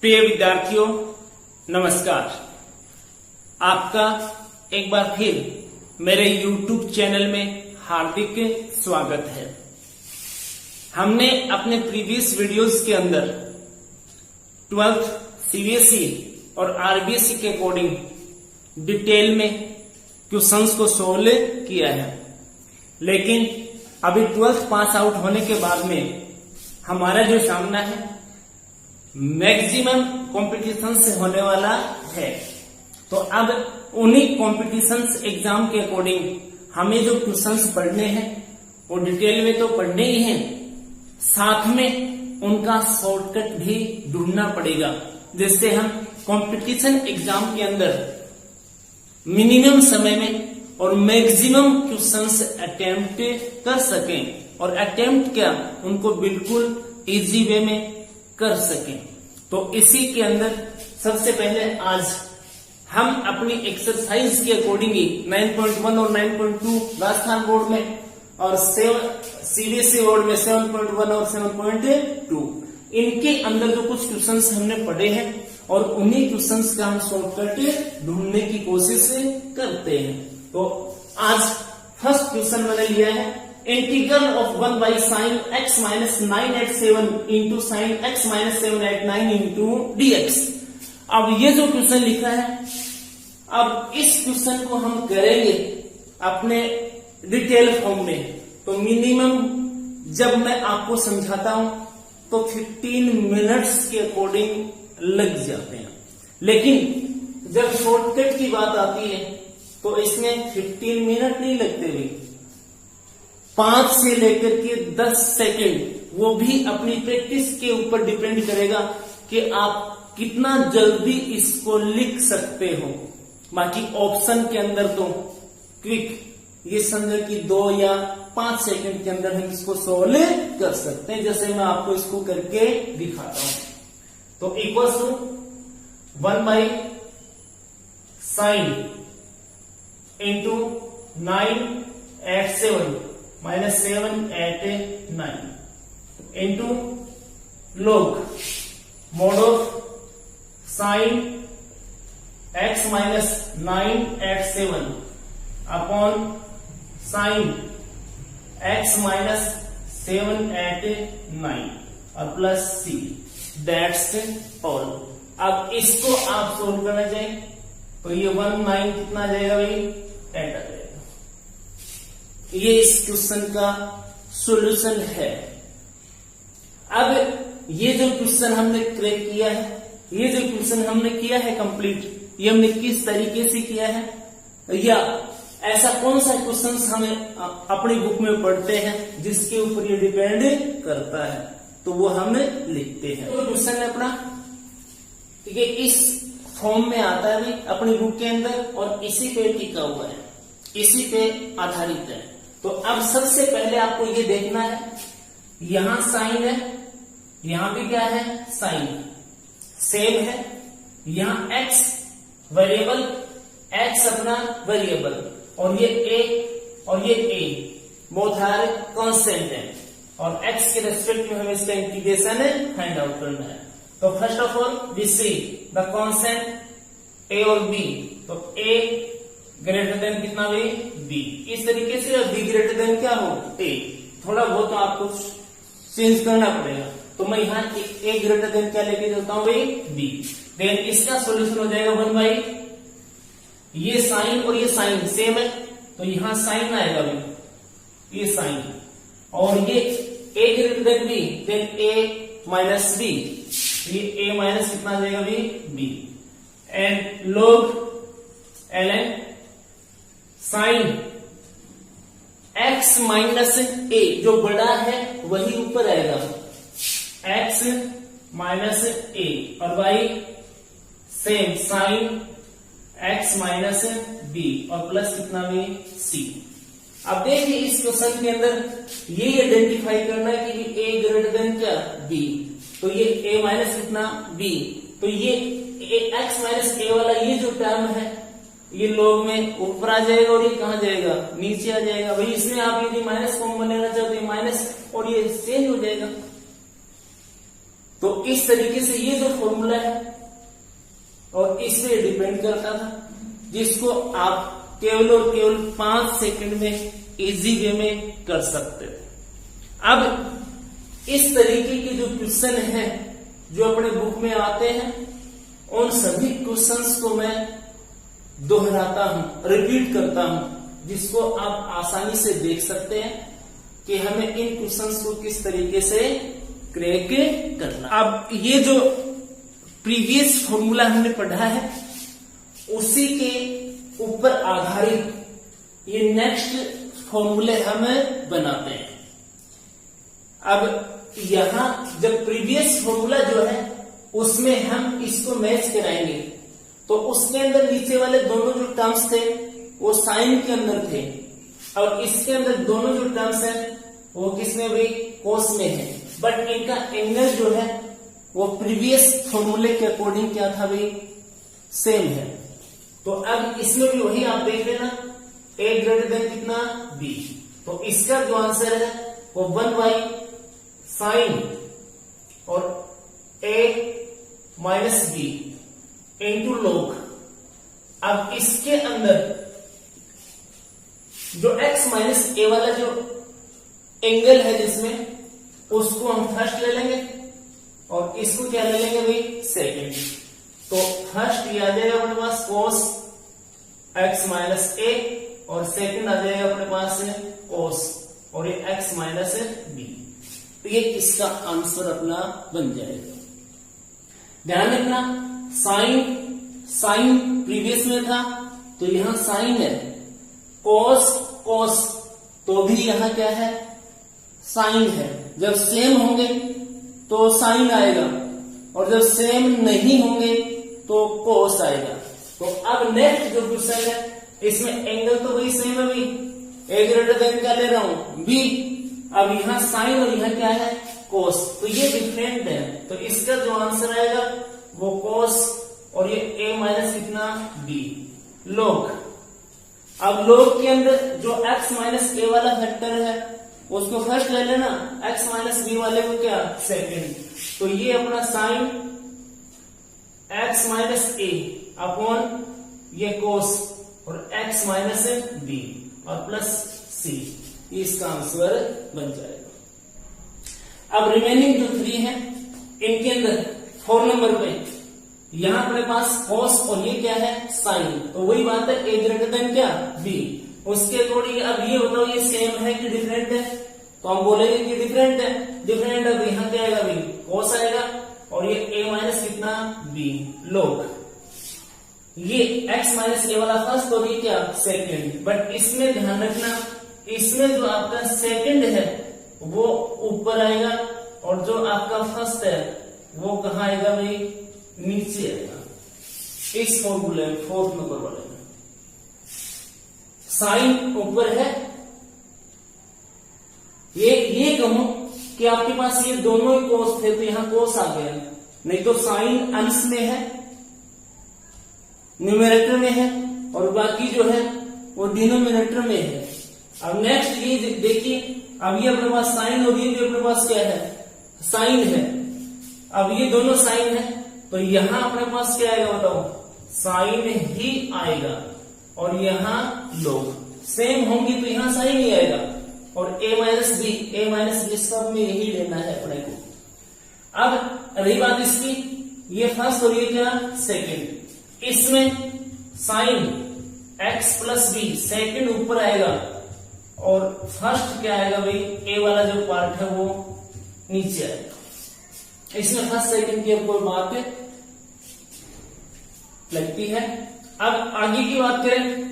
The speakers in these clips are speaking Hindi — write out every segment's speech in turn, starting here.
प्रिय विद्यार्थियों, नमस्कार। आपका एक बार फिर मेरे YouTube चैनल में हार्दिक स्वागत है। हमने अपने प्रीवियस वीडियोस के अंदर 12th CBSE और RBSE के अकॉर्डिंग डिटेल में क्वेश्चंस को सोल्व किया है, लेकिन अभी 12th पास आउट होने के बाद में हमारा जो सामना है मैक्सिमम कंपटीशन से होने वाला है। तो अब उन्हीं कंपटीशंस एग्जाम के अकॉर्डिंग हमें जो क्वेश्चंस पढ़ने हैं वो डिटेल में तो पढ़ने ही हैं, साथ में उनका शॉर्टकट भी ढूंढना पड़ेगा, जिससे हम कंपटीशन एग्जाम के अंदर मिनिमम समय में और मैक्सिमम क्वेश्चंस अटेम्प्ट कर सकें और अटेम्प्ट क्या उनको बिल्कुल इजी वे में कर सकें। तो इसी के अंदर सबसे पहले आज हम अपनी एक्सरसाइज के अकॉर्डिंग ही 9.1 और 9.2 राजस्थान बोर्ड में और CBSE बोर्ड में 7.1 और 7.2 इनके अंदर जो कुछ क्वेश्चंस हमने पढ़े हैं और उन्हीं क्वेश्चंस का हम शॉर्टकट ढूंढने की कोशिश करते हैं। तो आज फर्स्ट क्वेश्चन मैंने लिया है integral of 1 by sign x minus 987 into sine x minus 789 into dx। अब ये जो क्वेश्चन लिखा है, अब इस क्वेश्चन को हम करेंगे अपने डिटेल फॉर्म में। तो मिनिमम जब मैं आपको समझाता हूं तो 15 मिनट्स के अकॉर्डिंग लग जाते हैं, लेकिन जब शॉर्टकट की बात आती है तो इसमें 15 मिनट नहीं लगते हुए 5 से लेकर के 10 सेकंड, वो भी अपनी प्रैक्टिस के ऊपर डिपेंड करेगा कि आप कितना जल्दी इसको लिख सकते हो। बाकी ऑप्शन के अंदर तो क्विक ये समझो कि 2 या 5 सेकंड के अंदर हम इसको सोल्व कर सकते हैं, जैसे मैं आपको इसको करके दिखाता हूं। तो equal to 1 by sine into 987 minus 789 into log mod of sine x minus 987 upon sine x minus 789 और प्लस c, दैट्स ऑल। अब इसको आप सोल्व करना चाहिए तो ये 19 कितना आ जाएगा भाई, 8 आ जाएगा। ये इस क्वेश्चन का सॉल्यूशन है। अब ये जो क्वेश्चन हमने क्रैक किया है, ये जो क्वेश्चन हमने किया है कंप्लीट, ये हमने किस तरीके से किया है, या ऐसा कौन सा क्वेश्चन हमें अपनी बुक में पढ़ते हैं जिसके ऊपर ये डिपेंड करता है, तो वो हम लिखते हैं। तो क्वेश्चन है अपना ये इस फॉर्म में आता है भाई अपनी बुक के अंदर और इसी पे टिका हुआ है, इसी पे आधारित है। तो अब सबसे पहले आपको ये देखना है, यहां साइन है, यहां भी क्या है, साइन सेम है, यहां x वेरिएबल, x अपना वेरिएबल, और ये a और ये a बोथ आर कांस्टेंट है, और x के रेस्पेक्ट में हमें इसका इंटीग्रेशन फाइंड आउट करना है। तो first of all we see the constant a और b। तो a ग्रेटर देन कितना भाई, b, इस तरीके से, b ग्रेटर देन क्या हो, a। थोड़ा बहुत तो आपको चेंज करना पड़ेगा, तो मैं यहाँ a ग्रेटर देन क्या लेके चलता हूँ भाई, b। देन इसका सॉल्यूशन हो जाएगा 1 बाई, ये साइन और ये साइन सेम है तो यहाँ साइन आएगा भाई, ये साइन, और ये a greater than b, then a minus b, ये a माइनस कितना आ जाएगा भाई, b, and log ln sine x minus a, जो बड़ा है वही ऊपर आएगा, x माइनस a, और भाई same sine x minus b, और प्लस कितना भी c। अब देखिए इस क्वेश्चन के अंदर ये आइडेंटिफाई करना है कि a ग्रेटर देन क्या, b, तो ये a माइनस कितना b, तो ये x माइनस a वाला ये जो टर्म है ये लॉग में ऊपर आ जाएगा और ये कहां जाएगा, नीचे आ जाएगा भाई। इसमें आप यदि माइनस कॉमन लेना चाहते हैं माइनस, और ये चेंज हो जाएगा। तो तो इस तरीके से ये जो फॉर्मूला है और इससे डिपेंड करता था, जिसको आप केवल और केवल 5 सेकंड में इजी वे में कर सकते थे। अब इस तरीके के जो क्वेश्चन हैं जो अपने बुक में आते हैं, उन सभी क्वेश्चंस को मैं दोहराता हूं, रिपीट करता हूं, जिसको आप आसानी से देख सकते हैं कि हमें इन क्वेश्चंस को किस तरीके से क्रैक करना। अब ये जो प्रीवियस फॉर्मूला हमने पढ़ा है, उसी के ऊपर आधारित ये नेक्स्ट फॉर्मूले हम बनाते हैं। अब यहां जब प्रीवियस फॉर्मूला जो है उसमें हम इसको मैच कराएंगे, तो उसके अंदर नीचे वाले दोनों जो टर्म्स थे वो साइन के अंदर थे, और इसके अंदर दोनों जो टर्म्स हैं वो किसमें भाई, कोस में है। बट इनका एंगल जो है वो प्रीवियस फॉर्मूले के अकॉर्डिंग क्या था भाई, सेम है। तो अब इसमें भी वही आप देख लेना, a ग्रेटर देन कितना, b। तो इसका जो आंसर है वो 1 साइन और a minus b into log। अब इसके अंदर जो x माइनस a वाला जो एंगल है जिसमें, उसको हम फर्स्ट ले लेंगे और इसको क्या ले लेंगे भाई, सेकेंड। तो फर्स्ट ये आ जाएगा अपने पास cos x माइनस a, और सेकेंड आ जाएगा अपने पास cos और ये x माइनस b। तो ये इसका आंसर अपना बन जाएगा। ध्यान रखना, साइन प्रीवियस में था तो यहां साइन है, cos तो भी यहां क्या है, साइन है। जब सेम होंगे तो साइन आएगा, और जब सेम नहीं होंगे तो cos आएगा। तो अब नेक्स्ट जो क्वेश्चन है, इसमें एंगल तो वही सेम है भाई, a ग्रेटर देन क्या ले रहा हूं, b। अब यहां साइन और यहां क्या है, cos, तो ये डिफरेंट है। तो इसका जो आंसर आएगा वो cos और ये a माइनस कितना, b log। अब log के अंदर जो x माइनस a वाला फैक्टर है उसको फर्स्ट ले लेना, x माइनस b वाले को क्या, सेकेंड। तो ये अपना sine x minus a upon ये cos और x माइनस b और प्लस c, इसका आंसर बन जाएगा। अब रिमेनिंग जो 3 है, इनके अंदर 4 नंबर पे यहां अपने पास cos और ये क्या है, साइन। तो वही बात है, a ग्रेटर देन क्या, b। उसके अकॉर्डिंग अब ये बताओ ये सेम है कि डिफरेंट है, तो हम बोलेंगे कि डिफरेंट है। डिफरेंट है तो यहां क्या आएगा भाई, cos आएगा, और ये a माइनस कितना, b log। ये x माइनस a वाला फर्स्ट और ये क्या, सेकेंड। बट इसमें ध्यान रखना, इसमें जो आपका सेकेंड है वो ऊपर आएगा, और जो आपका फर्स्ट है वो कहाँ आएगा भाई, नीचे आएगा। इस फॉर्मूले में 4th नंबर वाले में साइन ऊपर है। ये कहूं कि आपके पास ये दोनों ही कोस थे तो यहां कोस आ गया, नहीं तो साइन अंश में है, न्यूमरेटर में है, और बाकी जो है वो डिनोमिनेटर में है। अब नेक्स्ट ये देखिए, अब ये अपने पास साइन और ये भी अपने पास क्या है, साइन है। अब ये दोनों साइन है तो यहां अपने पास क्या आएगा बताओ, साइन ही आएगा, और यहां log। सेम होंगी तो यहां साइन ही आएगा, और a माइनस बी सब में यही लेना है अपने को। अब रही बात इसकी, ये फर्स्ट और ये क्या, सेकेंड। इसमें sine x plus b, second ऊपर आएगा, और फर्स्ट क्या आएगा भाई, a वाला जो पार्ट है वो नीचे आएगा। इसमें फर्स्ट सेकेंड की कोई बात लगती है। अब आगे की बात करें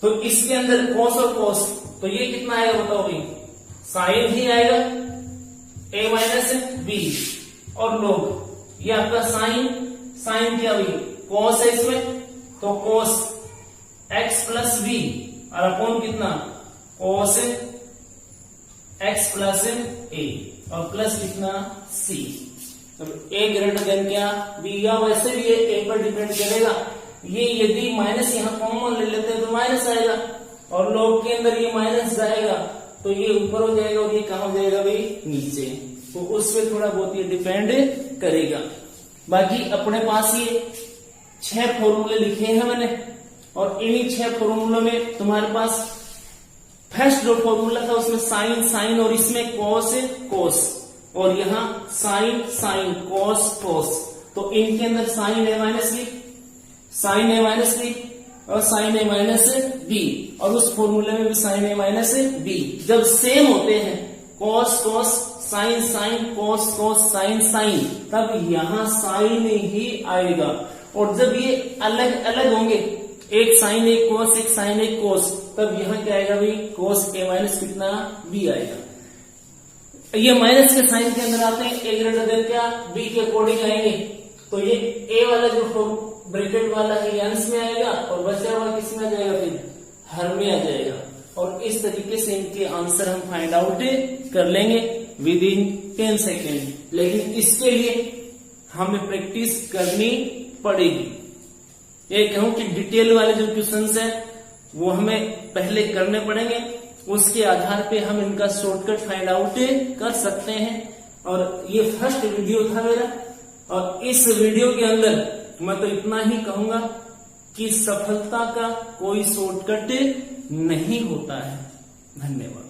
तो इसके अंदर cos और cos, तो ये कितना आएगा बताओ भाई, साइन ही आएगा, a माइनस बी और log। ये आपका साइन क्या भाई, cos है इसमें, तो cos x प्लस बी और अपॉन कितना, cos x प्लस a और प्लस कितना, c। अब a ग्रेटर देन क्या, b, या वैसे भी ये a पर डिपेंड करेगा। ये यदि माइनस यहाँ कॉमन ले लेते हैं तो माइनस आएगा, और log के अंदर ये माइनस जाएगा तो ये ऊपर हो जाएगा, और ये कहां हो जाएगा भाई, नीचे। तो उस पर थोड़ा बहुत ये डिपेंड करेगा। बाकी अपने पास ये 6 फॉर्मूले लिखे हैं मैंने, और इन्हीं 6 फॉर्मूलों में तुम्हारे पास फर्स्ट जो फॉर्मूला था उसमें साइन साइन और इसमें कॉस कॉस, और यहाँ साइन साइन कॉस कॉस। तो इनके अंदर sine a minus b, sine a minus b और साइन ए माइनस बी, और उस फॉर्मूले में भी साइन ए माइनस बी। जब सेम होते हैं cos cos sine sine cos cos sine sine, तब यहां साइन ही आएगा। और जब ये अलग अलग होंगे, एक साइन एक कॉस एक साइन एक कॉस, तब यहां क्या आएगा भाई, कॉस ए माइनस कितना बी आएगा। ये माइनस के साइन के अंदर आते हैं, ए ग्रेटर देन क्या बी के अकॉर्डिंग आएंगे। तो ये ए वाला जो ब्रैकेट वाला है अंश में आएगा, और बचा हुआ किस में आ जाएगा, फिर हर में आ जाएगा। और इस तरीके से इनके आंसर हम फाइंड आउट कर लेंगे विद इन 10 सेकेंड। लेकिन इसके लिए हमें प्रैक्टिस करनी पड़ेगी। ये कहूं कि डिटेल वाले जो क्वेश्चंस है वो हमें पहले करने पड़ेंगे, उसके आधार पे हम इनका शॉर्टकट फाइंड आउट कर सकते हैं। और ये फर्स्ट वीडियो था मेरा, और इस वीडियो के अंदर मैं तो इतना ही कहूंगा कि सफलता का कोई शॉर्टकट नहीं होता है। धन्यवाद।